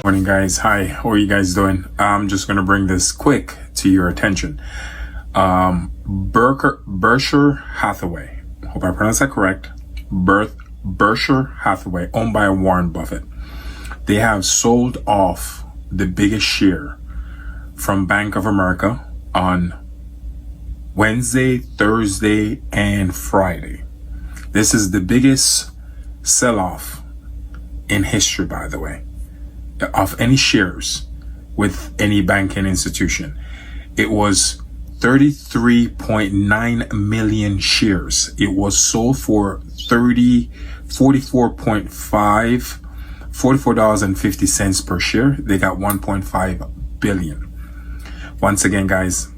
Morning, guys. Hi, how are you guys doing? I'm just going to bring this quick to your attention. Berkshire Hathaway, hope I pronounced that correct. Berkshire Hathaway, owned by Warren Buffett. They have sold off the biggest share from Bank of America on Wednesday, Thursday, and Friday. This is the biggest sell-off in history, by the way, of any shares with any banking institution. It was 33.9 million shares. It was sold for $44.50 per share. They got 1.5 billion. Once again, guys,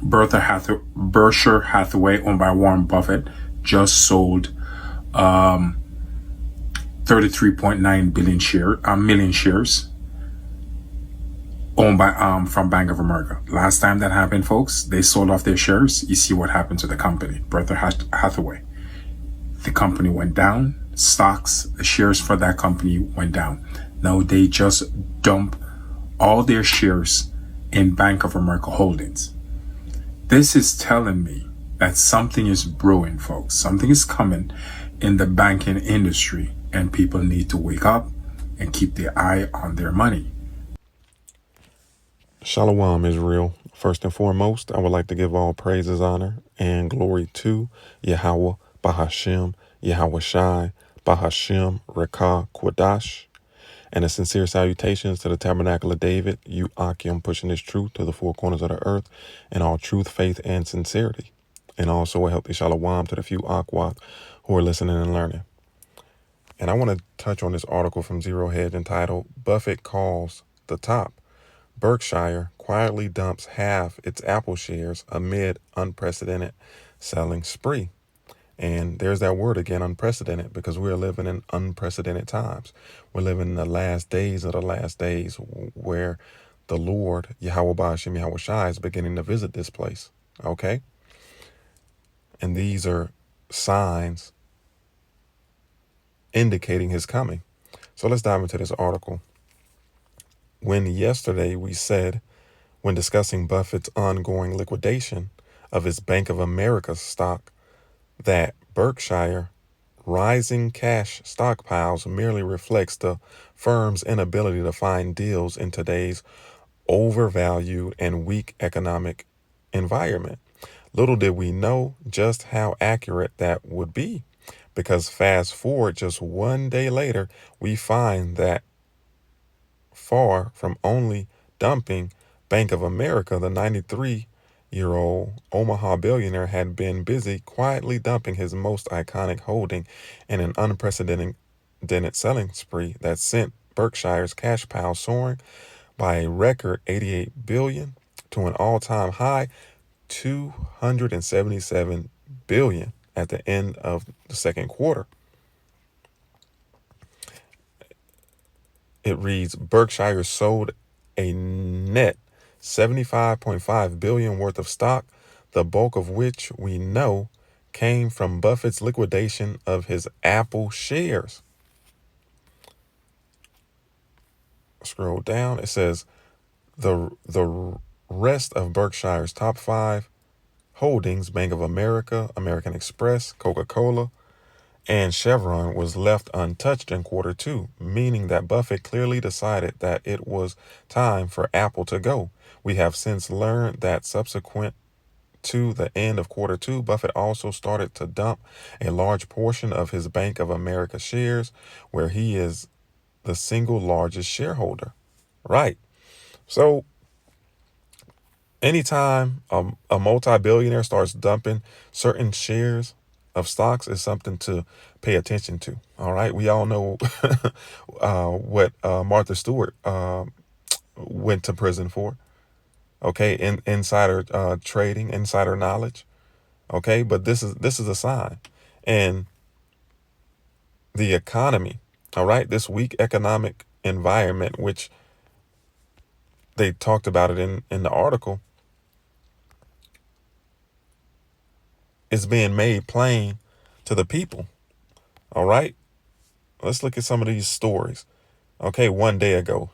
Berkshire Hathaway, owned by Warren Buffett, just sold 33.9 million shares owned by from Bank of America. Last time that happened, folks, they sold off their shares. You see what happened to the company, Berkshire Hathaway. The company went down. The shares for that company went down. Now they just dump all their shares in Bank of America Holdings. This is telling me that something is brewing, folks. Something is coming in the banking industry, and people need to wake up and keep their eye on their money. Shalom, Israel. First and foremost, I would like to give all praises, honor, and glory to Yahweh, Bahashem, Yahweh Shai, Bahashem, Rekah, Quadash, and a sincere salutations to the Tabernacle of David, you Akim, pushing this truth to the four corners of the earth in all truth, faith, and sincerity. And also a healthy shalom to the few Aquath who are listening and learning. And I want to touch on this article from Zero Hedge entitled, Buffett Calls the Top. Berkshire quietly dumps half its Apple shares amid unprecedented selling spree. And there's that word again, unprecedented, because we're living in unprecedented times. We're living in the last days of the last days where the Lord, Yahweh Ba'ashem Yahweh Shai, is beginning to visit this place. Okay? And these are signs indicating his coming. So let's dive into this article. When yesterday we said, when discussing Buffett's ongoing liquidation of his Bank of America stock, that Berkshire rising cash stockpiles merely reflects the firm's inability to find deals in today's overvalued and weak economic environment. Little did we know just how accurate that would be, because fast forward just one day later, we find that far from only dumping Bank of America, the 93-year-old Omaha billionaire had been busy quietly dumping his most iconic holding in an unprecedented selling spree that sent Berkshire's cash pile soaring by a record $88 billion to an all-time high $277 billion at the end of the second quarter. It reads, Berkshire sold a net $75.5 billion worth of stock, the bulk of which we know came from Buffett's liquidation of his Apple shares. Scroll down. It says the rest of Berkshire's top five holdings, Bank of America, American Express, Coca-Cola, and Chevron, was left untouched in quarter two, meaning that Buffett clearly decided that it was time for Apple to go. We have since learned that subsequent to the end of quarter two, Buffett also started to dump a large portion of his Bank of America shares, where he is the single largest shareholder. Right. So anytime a multi-billionaire starts dumping certain shares of stocks is something to pay attention to. All right. We all know what Martha Stewart went to prison for. Okay. Insider trading, insider knowledge. Okay. But this is a sign. And the economy. All right. This weak economic environment, which they talked about it in the article, is being made plain to the people. All right. Let's look at some of these stories. Okay, one day ago,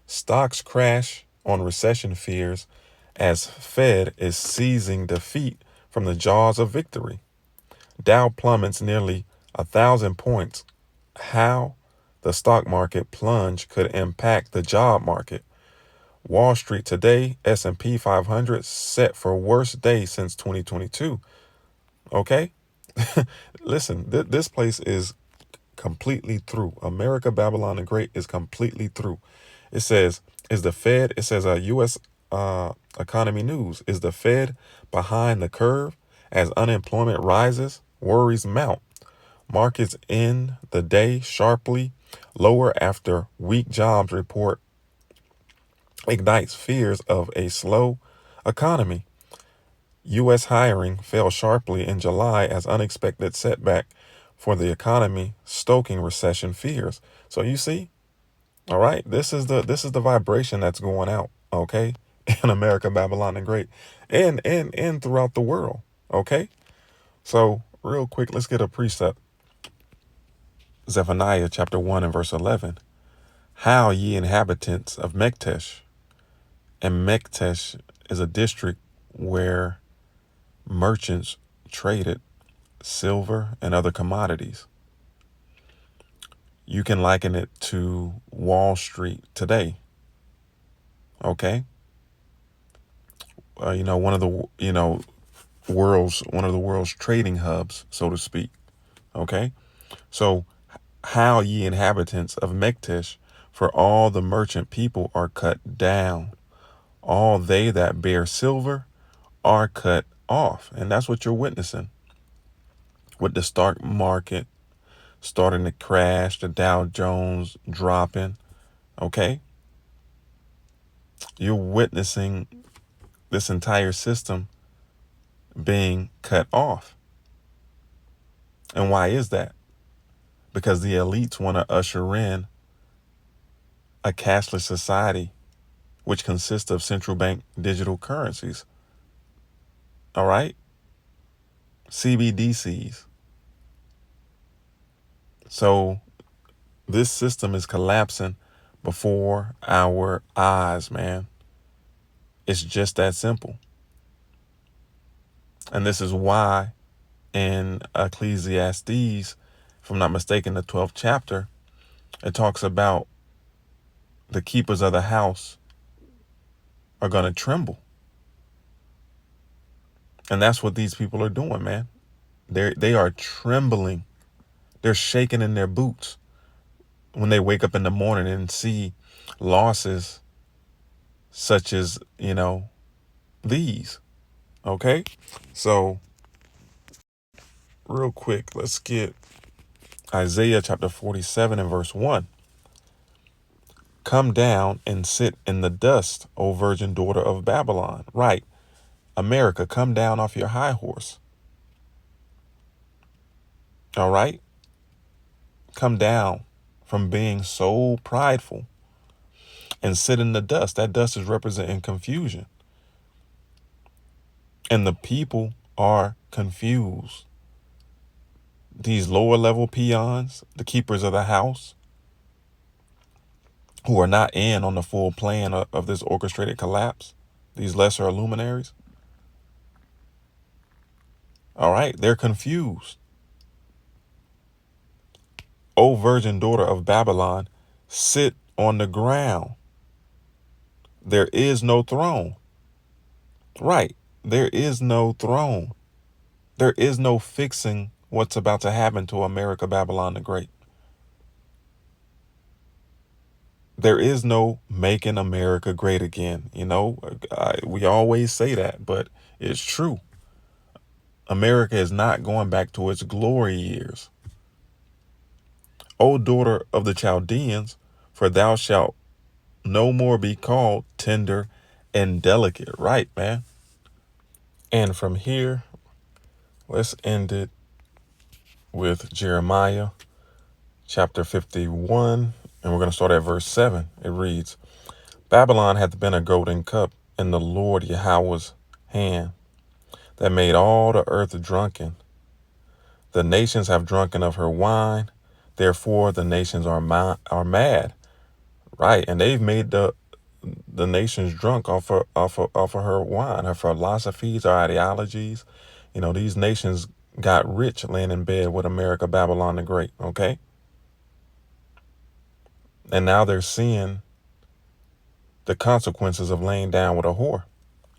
stocks crash on recession fears as Fed is seizing defeat from the jaws of victory. Dow plummets nearly 1,000 points. How the stock market plunge could impact the job market. Wall Street today, S&P 500 set for worst day since 2022. Okay? Listen, this place is completely through. America, Babylon the Great is completely through. It says, is the Fed, it says U.S. Economy News, is the Fed behind the curve as unemployment rises, worries mount. Markets end the day sharply lower after weak jobs report ignites fears of a slow economy. U.S. hiring fell sharply in July as unexpected setback for the economy, stoking recession fears. So you see, all right, this is the vibration that's going out, okay, in America, Babylon the Great, and throughout the world, okay. So real quick, let's get a precept. Zephaniah chapter 1 and verse 11. How ye inhabitants of Mektesh, and Mektesh is a district where merchants traded silver and other commodities. You can liken it to Wall Street today. Okay. One of the, one of the world's trading hubs, so to speak. Okay. So how ye inhabitants of Mektesh, for all the merchant people are cut down. All they that bear silver are cut off. And that's what you're witnessing with the stock market starting to crash, the Dow Jones dropping. Okay. You're witnessing this entire system being cut off. And why is that? Because the elites want to usher in a cashless society, which consists of central bank digital currencies. All right? CBDCs. So this system is collapsing before our eyes, man. It's just that simple. And this is why in Ecclesiastes, if I'm not mistaken, the 12th chapter, it talks about the keepers of the house are going to tremble. And that's what these people are doing, man. They are trembling. They're shaking in their boots when they wake up in the morning and see losses such as, these. Okay? So, real quick, let's get Isaiah chapter 47 and verse 1. Come down and sit in the dust, O virgin daughter of Babylon. Right. America, come down off your high horse. All right? Come down from being so prideful and sit in the dust. That dust is representing confusion. And the people are confused. These lower level peons, the keepers of the house, who are not in on the full plan of this orchestrated collapse, these lesser luminaries, all right, they're confused. O virgin daughter of Babylon, sit on the ground. There is no throne. Right. There is no throne. There is no fixing what's about to happen to America, Babylon the Great. There is no making America great again. We always say that, but it's true. America is not going back to its glory years. O daughter of the Chaldeans, for thou shalt no more be called tender and delicate. Right, man. And from here, let's end it with Jeremiah chapter 51, and we're going to start at verse 7. It reads, Babylon hath been a golden cup in the Lord Yahweh's hand, that made all the earth drunken. The nations have drunken of her wine, therefore the nations are mad. Right. And they've made the nations drunk off of her wine, her philosophies, her ideologies. You know, these nations got rich laying in bed with America, Babylon the Great. Okay. And now they're seeing the consequences of laying down with a whore.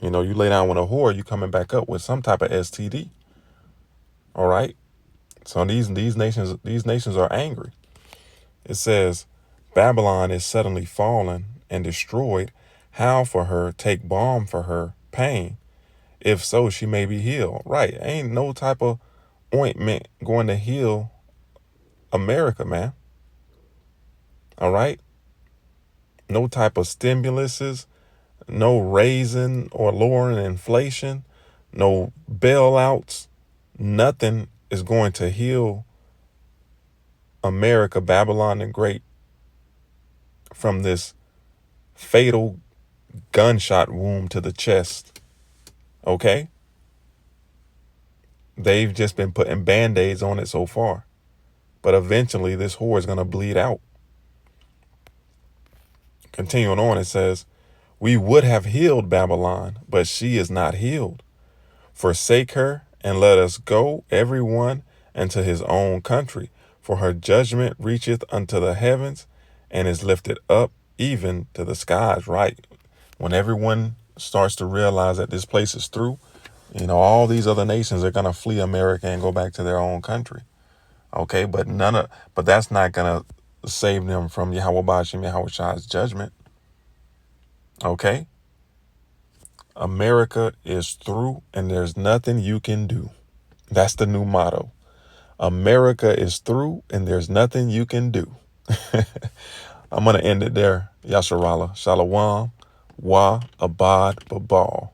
You know, you lay down with a whore, you coming back up with some type of STD. All right. So these nations are angry. It says, Babylon is suddenly fallen and destroyed. How for her? Take balm for her pain. If so, she may be healed. Right. Ain't no type of ointment going to heal America, man. All right. No type of stimuluses, no raising or lowering inflation, no bailouts. Nothing is going to heal America, Babylon the Great, from this fatal gunshot wound to the chest. Okay? They've just been putting band-aids on it so far. But eventually this whore is going to bleed out. Continuing on, it says, we would have healed Babylon, but she is not healed. Forsake her and let us go, every one, into his own country. For her judgment reacheth unto the heavens and is lifted up even to the skies. Right. When everyone starts to realize that this place is through, you know, all these other nations are going to flee America and go back to their own country. Okay. But that's not going to save them from Yahweh Bashim Yahweh Shai's judgment. Okay. America is through and there's nothing you can do. That's the new motto. America is through and there's nothing you can do. I'm going to end it there. Yasharallah. Shalom. Wa Abad Babal.